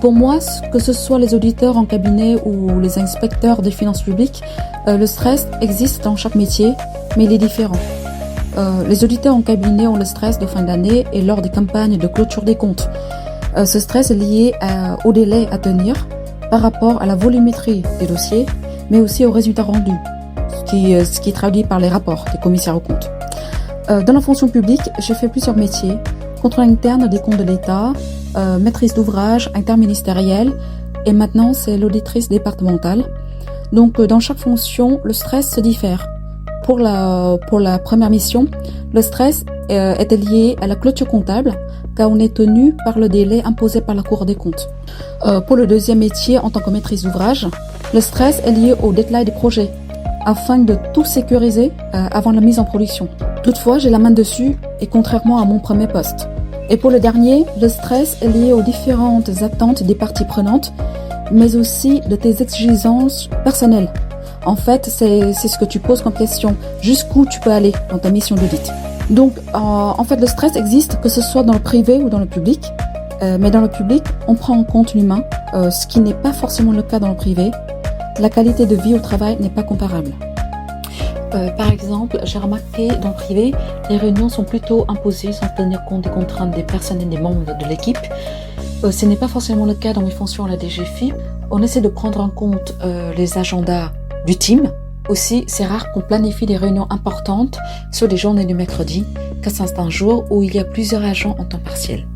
Pour moi, que ce soit les auditeurs en cabinet ou les inspecteurs des finances publiques, le stress existe dans chaque métier, mais il est différent. Les auditeurs en cabinet ont le stress de fin d'année et lors des campagnes de clôture des comptes. Ce stress est lié au délai à tenir par rapport à la volumétrie des dossiers, mais aussi aux résultats rendus, ce qui est traduit par les rapports des commissaires aux comptes. Dans la fonction publique, j'ai fait plusieurs métiers: contrôle interne des comptes de l'État, maîtrise d'ouvrage interministérielle, et maintenant c'est l'auditrice départementale. Donc dans chaque fonction, le stress se diffère. Pour la première mission, le stress était lié à la clôture comptable, car on est tenu par le délai imposé par la Cour des comptes. Pour le deuxième métier, en tant que maîtrise d'ouvrage, le stress est lié au deadline des projets, afin de tout sécuriser avant la mise en production. Toutefois, j'ai la main dessus, et contrairement à mon premier poste. Et pour le dernier, le stress est lié aux différentes attentes des parties prenantes, mais aussi de tes exigences personnelles. En fait, c'est ce que tu poses comme question. Jusqu'où tu peux aller dans ta mission d'audit. Donc, en fait, le stress existe, que ce soit dans le privé ou dans le public. Mais dans le public, on prend en compte l'humain, ce qui n'est pas forcément le cas dans le privé. La qualité de vie au travail n'est pas comparable. Par exemple, j'ai remarqué dans le privé, les réunions sont plutôt imposées sans tenir compte des contraintes des personnes et des membres de l'équipe. Ce n'est pas forcément le cas dans mes fonctions à la DGFiP. On essaie de prendre en compte les agendas du team. Aussi, c'est rare qu'on planifie des réunions importantes sur les journées du mercredi, car c'est un jour où il y a plusieurs agents en temps partiel.